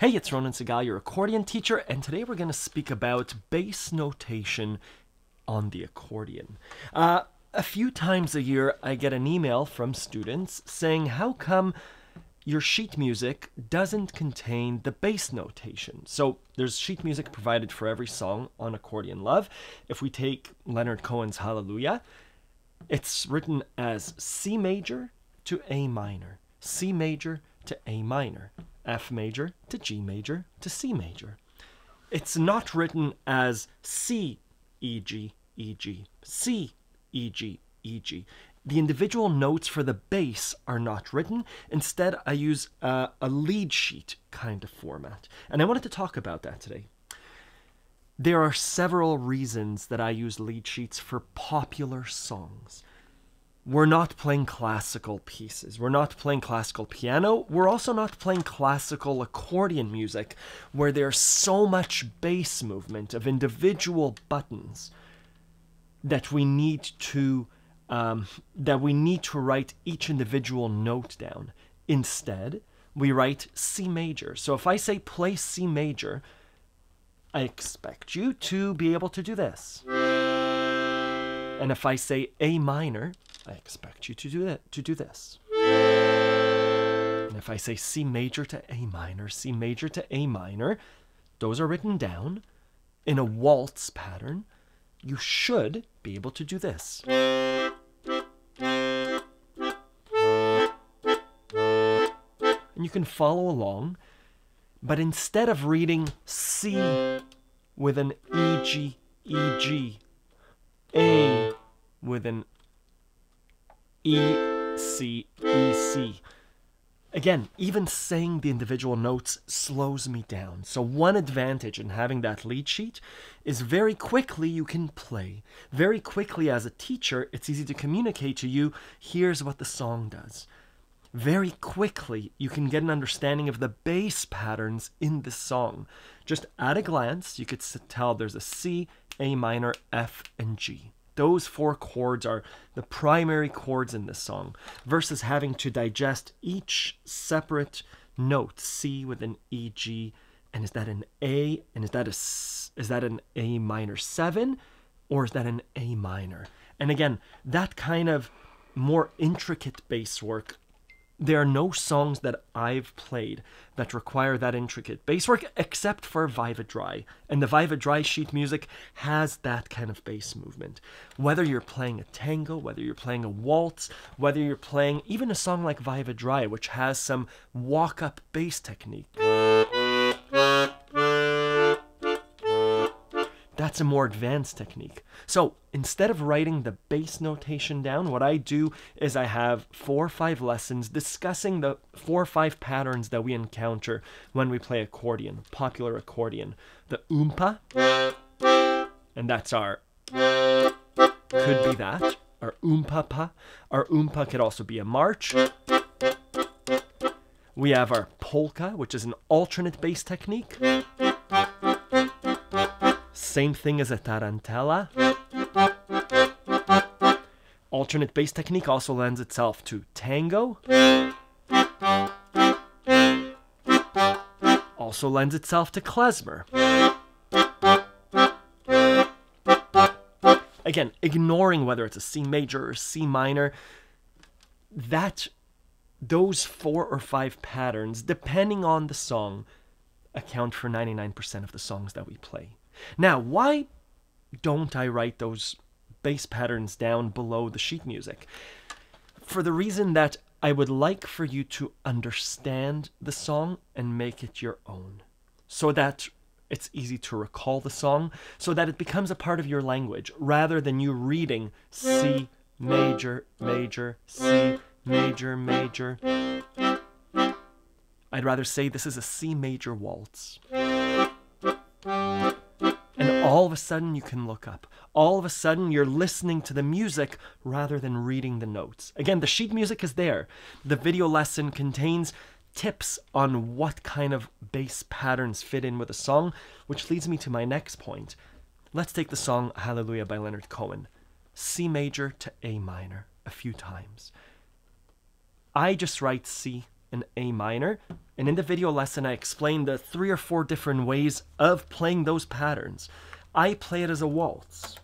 Hey, it's Ronan Segal, your accordion teacher, and today we're going to speak about bass notation on the accordion. A few times a year, I get an email from students saying, how come your sheet music doesn't contain the bass notation? So there's sheet music provided for every song on Accordion Love. If we take Leonard Cohen's Hallelujah, it's written as C major to A minor, C major to A minor, F major to G major to C major. It's not written as C, E, G, E, G, C, E, G, E, G. The individual notes for the bass are not written. Instead, I use a lead sheet kind of format. And I wanted to talk about that today. There are several reasons that I use lead sheets for popular songs. We're not playing classical pieces. We're not playing classical piano. We're also not playing classical accordion music where there's so much bass movement of individual buttons that we need to write each individual note down. Instead, we write C major. So if I say play C major, I expect you to be able to do this. And if I say A minor, I expect you to do this. And if I say C major to A minor, C major to A minor, those are written down in a waltz pattern. You should be able to do this. And you can follow along, but instead of reading C with an E, G, E, G, A with an E, C, E, C. Again, even saying the individual notes slows me down. So one advantage in having that lead sheet is very quickly you can play. Very quickly as a teacher, it's easy to communicate to you, here's what the song does. Very quickly, you can get an understanding of the bass patterns in the song. Just at a glance, you could tell there's a C, A minor, F, and G. Those four chords are the primary chords in this song, versus having to digest each separate note. C with an E, G, and is that an A, and is that an A minor 7, or is that an A minor? And again, that kind of more intricate bass work, there are no songs that I've played that require that intricate bass work except for Viva Dry. And the Viva Dry sheet music has that kind of bass movement. Whether you're playing a tango, whether you're playing a waltz, whether you're playing even a song like Viva Dry, which has some walk-up bass technique. That's a more advanced technique. So instead of writing the bass notation down, what I do is I have 4 or 5 lessons discussing the 4 or 5 patterns that we encounter when we play accordion, popular accordion. The oompa, and that's our, could be that, our oompapa. Our oompa could also be a march. We have our polka, which is an alternate bass technique. Same thing as a tarantella. Alternate bass technique also lends itself to tango. Also lends itself to klezmer. Again, ignoring whether it's a C major or C minor, those 4 or 5 patterns, depending on the song, account for 99% of the songs that we play. Now, why don't I write those bass patterns down below the sheet music? For the reason that I would like for you to understand the song and make it your own, so that it's easy to recall the song, so that it becomes a part of your language, rather than you reading C major, major, C major, major. I'd rather say this is a C major waltz. And all of a sudden you can look up. All of a sudden you're listening to the music rather than reading the notes. Again, the sheet music is there. The video lesson contains tips on what kind of bass patterns fit in with a song, which leads me to my next point. Let's take the song Hallelujah by Leonard Cohen. C major to A minor a few times. I just write C an A minor. And in the video lesson, I explained the 3 or 4 different ways of playing those patterns. I play it as a waltz.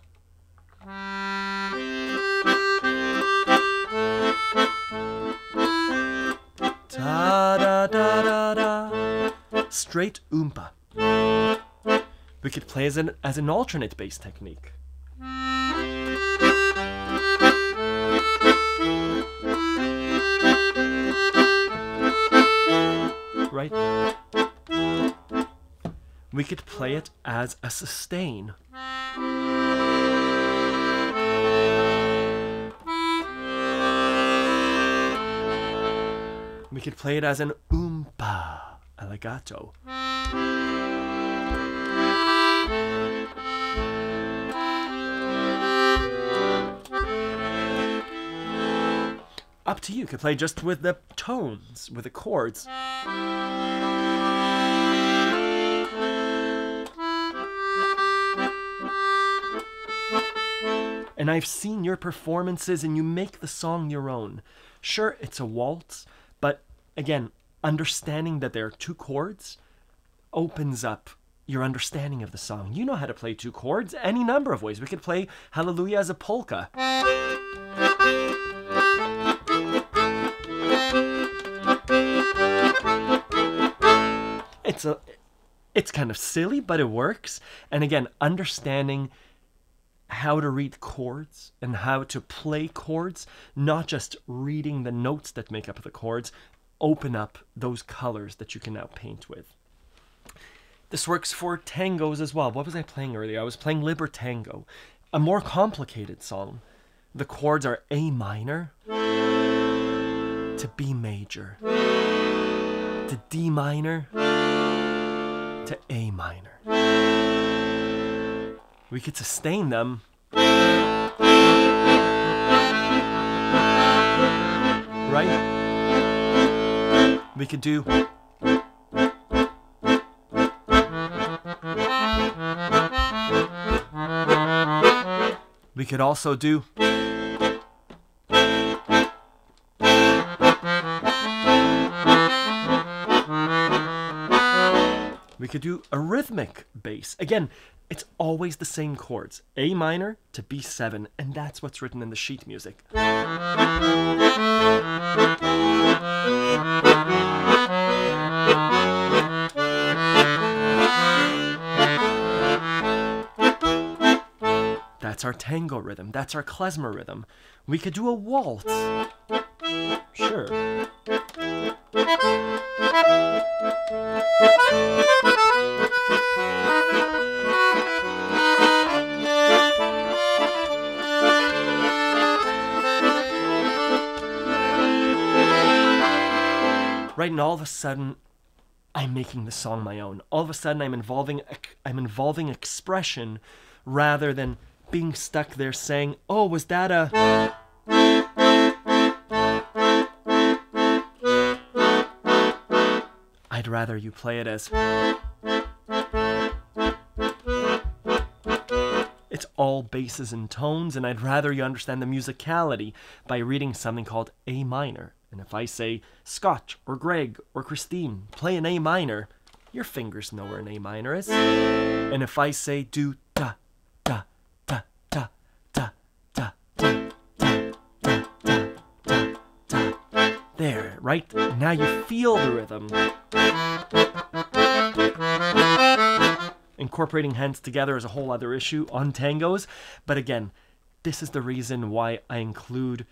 Da da da da da. Straight oompa. We could play as an alternate bass technique. Right? We could play it as a sustain. We could play it as an oompa, alligato. Up to you. You could play just with the tones, with the chords. And I've seen your performances and you make the song your own. Sure, it's a waltz, but again, understanding that there are 2 chords opens up your understanding of the song. You know how to play 2 chords any number of ways. We could play Hallelujah as a polka. It's kind of silly, but it works. And again, understanding how to read chords and how to play chords, not just reading the notes that make up the chords, open up those colors that you can now paint with. This works for tangos as well. What was I playing earlier? I was playing Libertango, a more complicated song. The chords are A minor to B major to D minor to A minor. We could sustain them. Right? We could do. We could also do. We could do a rhythmic bass. Again, it's always the same chords. A minor to B7, and that's what's written in the sheet music. That's our tango rhythm. That's our klezmer rhythm. We could do a waltz. Sure. Right, and all of a sudden, I'm making the song my own. All of a sudden, I'm involving expression rather than being stuck there saying, "Oh, was that a?" I'd rather you play it as. It's all basses and tones, and I'd rather you understand the musicality by reading something called A minor. And if I say Scott or Greg or Christine, play an A minor, your fingers know where an A minor is. And if I say do da da da da da da da da da da da da, there, right? Now you feel the rhythm. Incorporating hands together is a whole other issue on tangos, but again, this is the reason why I include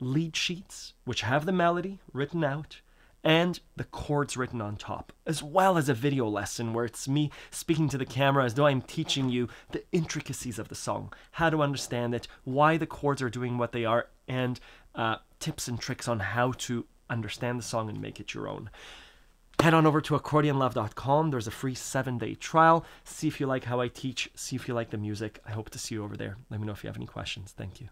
lead sheets, which have the melody written out, and the chords written on top, as well as a video lesson where it's me speaking to the camera as though I'm teaching you the intricacies of the song, how to understand it, why the chords are doing what they are, and tips and tricks on how to understand the song and make it your own. Head on over to accordionlove.com. There's a free 7-day trial. See if you like how I teach. See if you like the music. I hope to see you over there. Let me know if you have any questions. Thank you.